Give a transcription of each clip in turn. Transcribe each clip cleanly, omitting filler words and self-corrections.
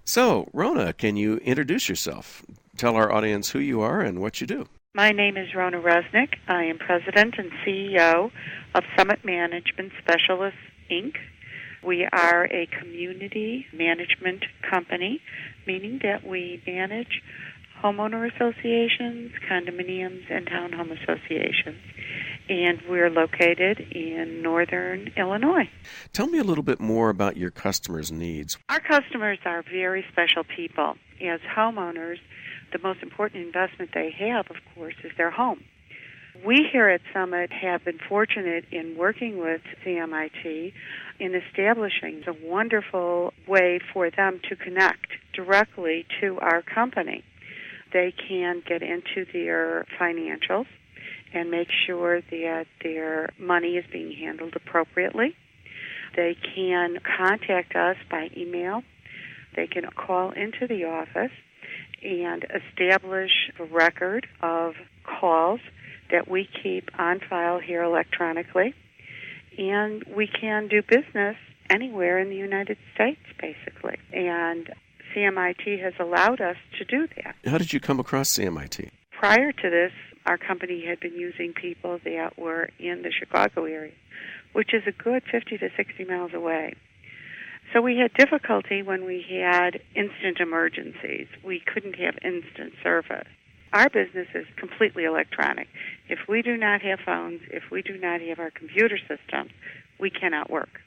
So, Rona, can you introduce yourself? Tell our audience who you are and what you do. My name is Rona Resnick. I am President and CEO of Summit Management Specialists, Inc. We are a community management company, meaning that we manage homeowner associations, condominiums, and townhome associations. And we're located in northern Illinois. Tell me a little bit more about your customers' needs. Our customers are very special people. As homeowners, the most important investment they have, of course, is their home. We here at Summit have been fortunate in working with CMIT in establishing a wonderful way for them to connect directly to our company. They can get into their financials and make sure that their money is being handled appropriately. They can contact us by email. They can call into the office and establish a record of calls that we keep on file here electronically. And we can do business anywhere in the United States, basically. And CMIT has allowed us to do that. How did you come across CMIT? Prior to this, our company had been using people that were in the Chicago area, which is a good 50 to 60 miles away. So we had difficulty when we had instant emergencies. We couldn't have instant service. Our business is completely electronic. If we do not have phones, if we do not have our computer systems, we cannot work.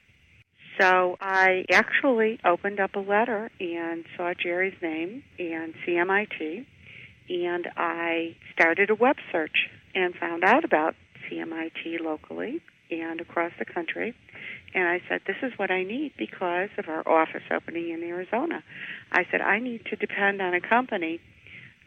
So I actually opened up a letter and saw Jerry's name and CMIT, and I started a web search and found out about CMIT locally and across the country. And I said, this is what I need because of our office opening in Arizona. I said, I need to depend on a company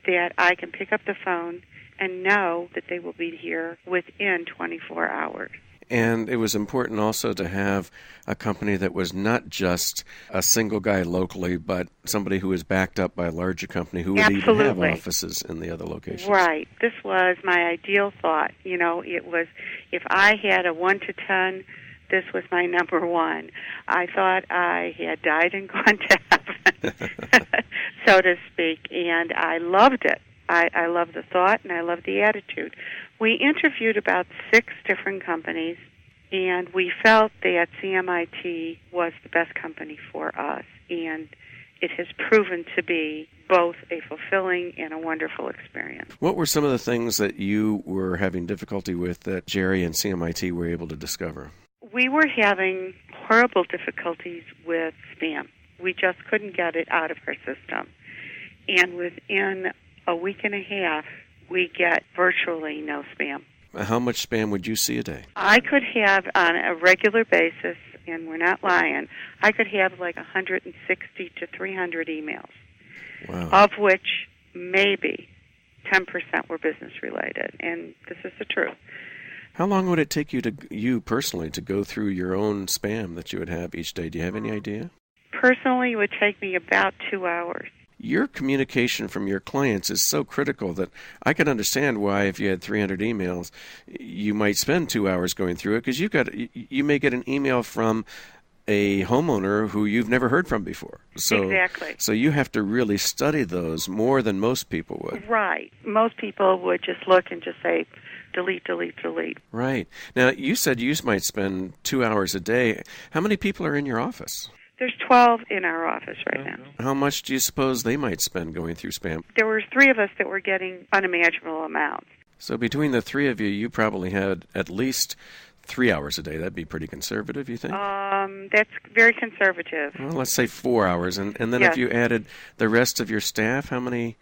that I can pick up the phone and know that they will be here within 24 hours. And it was important also to have a company that was not just a single guy locally, but somebody who was backed up by a larger company who would even have offices in the other locations. Right. This was my ideal thought. You know, it was, if I had a 1 to 10, this was my number one. I thought I had died and gone to heaven, so to speak, and I loved it. I love the thought and I love the attitude. We interviewed about 6 different companies, and we felt that CMIT was the best company for us, and it has proven to be both a fulfilling and a wonderful experience. What were some of the things that you were having difficulty with that Jerry and CMIT were able to discover? We were having horrible difficulties with spam. We just couldn't get it out of our system. And within a week and a half, we get virtually no spam. How much spam would you see a day? I could have, on a regular basis, and we're not lying, I could have like 160 to 300 emails, wow, of which maybe 10% were business-related, and this is the truth. How long would it take you personally to go through your own spam that you would have each day? Do you have any idea? Personally, it would take me about 2 hours. Your communication from your clients is so critical that I can understand why, if you had 300 emails, you might spend 2 hours going through it, because you may get an email from a homeowner who you've never heard from before. Exactly. So you have to really study those more than most people would. Right. Most people would just look and just say, delete, delete, delete. Right. Now, you said you might spend 2 hours a day. How many people are in your office? There's 12 in our office right now. How much do you suppose they might spend going through spam? There were 3 of us that were getting unimaginable amounts. So between the 3 of you, you probably had at least 3 hours a day. That'd be pretty conservative, you think? That's very conservative. Well, let's say 4 hours. And then yes. If you added the rest of your staff, how many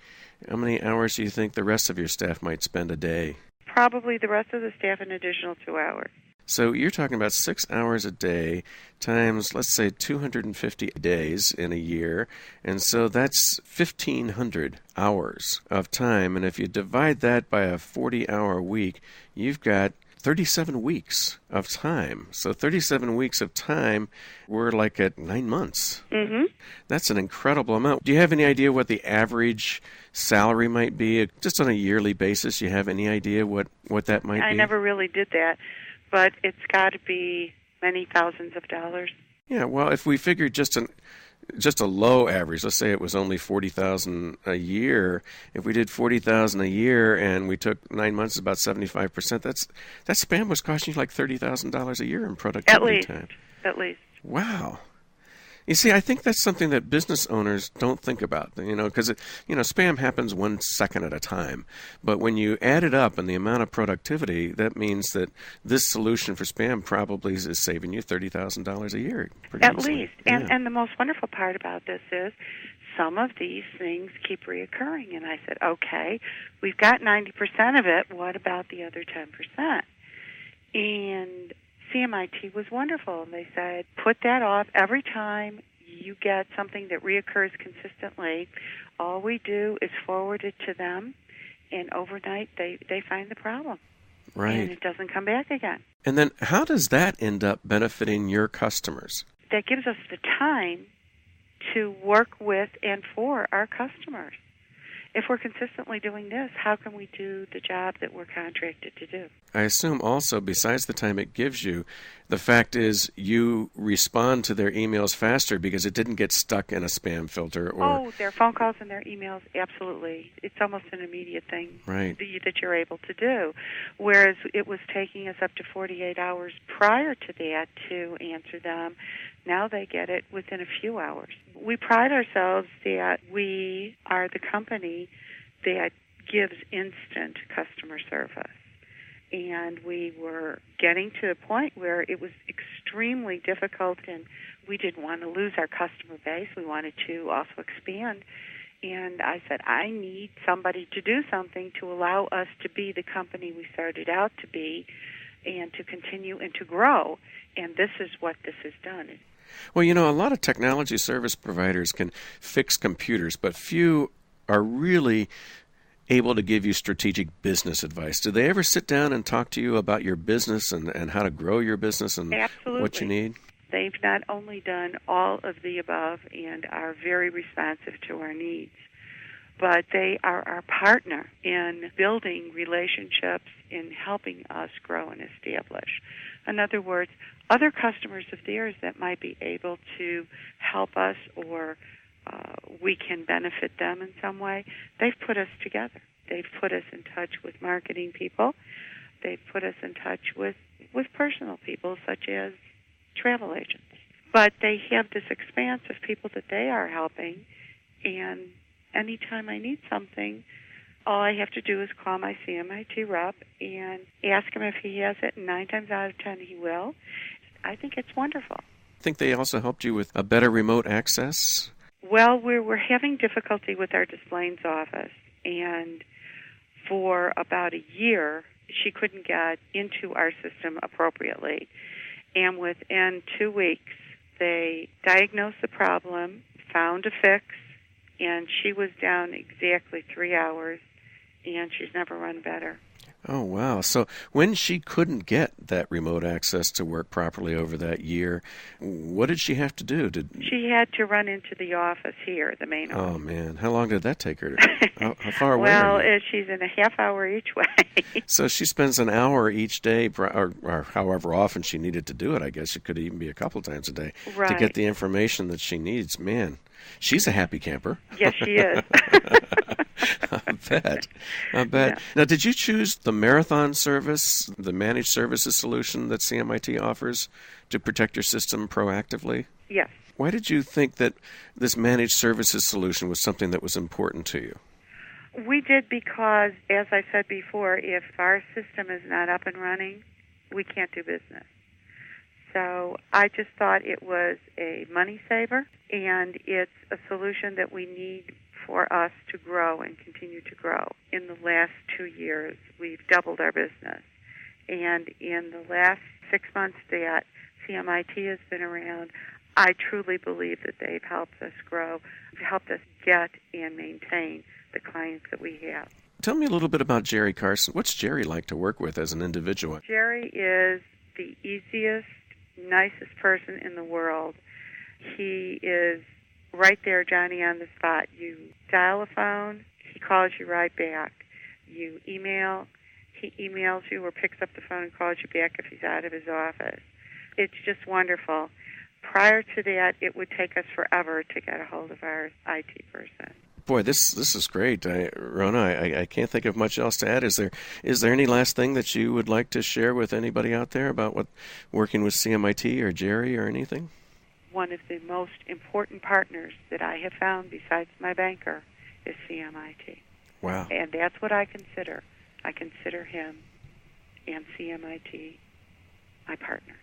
hours do you think the rest of your staff might spend a day? Probably the rest of the staff an additional 2 hours. So you're talking about 6 hours a day times, let's say, 250 days in a year. And so that's 1,500 hours of time. And if you divide that by a 40-hour week, you've got 37 weeks of time. So 37 weeks of time, we're like at 9 months. Mm-hmm. That's an incredible amount. Do you have any idea what the average salary might be? Just on a yearly basis, you have any idea what that might be? I never really did that, but it's got to be many thousands of dollars. Yeah, well, if we figure just just a low average, let's say it was only 40,000 a year. If we did 40,000 a year and we took 9 months, about 75%, that spam was costing you like $30,000 a year in productivity time. At least. Wow. You see, I think that's something that business owners don't think about, because spam happens 1 second at a time. But when you add it up and the amount of productivity, that means that this solution for spam probably is saving you $30,000 a year. At least. And the most wonderful part about this is some of these things keep reoccurring. And I said, okay, we've got 90% of it. What about the other 10%? And CMIT was wonderful, and they said, put that off every time you get something that reoccurs consistently. All we do is forward it to them, and overnight they find the problem. Right. And it doesn't come back again. And then how does that end up benefiting your customers? That gives us the time to work with and for our customers. If we're consistently doing this, how can we do the job that we're contracted to do? I assume also, besides the time it gives you, the fact is you respond to their emails faster because it didn't get stuck in a spam filter. Their phone calls and their emails, absolutely. It's almost an immediate thing that you're able to do. Whereas it was taking us up to 48 hours prior to that to answer them. Now they get it within a few hours. We pride ourselves that we are the company that gives instant customer service. And we were getting to a point where it was extremely difficult, and we didn't want to lose our customer base. We wanted to also expand. And I said, I need somebody to do something to allow us to be the company we started out to be and to continue and to grow. And this is what this has done. Well, a lot of technology service providers can fix computers, but few are really able to give you strategic business advice. Do they ever sit down and talk to you about your business and how to grow your business and Absolutely. What you need? They've not only done all of the above and are very responsive to our needs, but they are our partner in building relationships, in helping us grow and establish. In other words, other customers of theirs that might be able to help us or we can benefit them in some way, they've put us together. They've put us in touch with marketing people. They've put us in touch with personal people such as travel agents. But they have this expanse of people that they are helping, and anytime I need something, all I have to do is call my CMIT rep and ask him if he has it, and 9 times out of 10 he will. I think it's wonderful. I think they also helped you with a better remote access? Well, we were having difficulty with our Des office, and for about a year, she couldn't get into our system appropriately. And within 2 weeks, they diagnosed the problem, found a fix, and she was down exactly 3 hours, and she's never run better. Oh, wow. So when she couldn't get that remote access to work properly over that year, what did she have to do? She had to run into the office here, the main office. Oh, man. How long did that take her? How far away are you? Well, she's in a half hour each way. So she spends an hour each day, or however often she needed to do it. I guess it could even be a couple times a day to get the information that she needs. Man, she's a happy camper. Yes, she is. I bet. Yeah. Now, did you choose the Marathon service, the managed services solution that CMIT offers to protect your system proactively? Yes. Why did you think that this managed services solution was something that was important to you? We did because, as I said before, if our system is not up and running, we can't do business. So I just thought it was a money saver, and it's a solution that we need for us to grow and continue to grow. In the last 2 years, we've doubled our business. And in the last 6 months that CMIT has been around, I truly believe that they've helped us grow, helped us get and maintain the clients that we have. Tell me a little bit about Jerry Carson. What's Jerry like to work with as an individual? Jerry is the easiest, nicest person in the world. He is right there, Johnny, on the spot. You dial a phone, he calls you right back. You email, he emails you or picks up the phone and calls you back if he's out of his office. It's just wonderful. prior to that, it would take us forever to get a hold of our IT person. Boy, this is great, Rona. I can't think of much else to add. Is there any last thing that you would like to share with anybody out there about what working with CMIT or Jerry or anything? One of the most important partners that I have found besides my banker is CMIT. Wow. And that's what I consider. I consider him and CMIT my partner.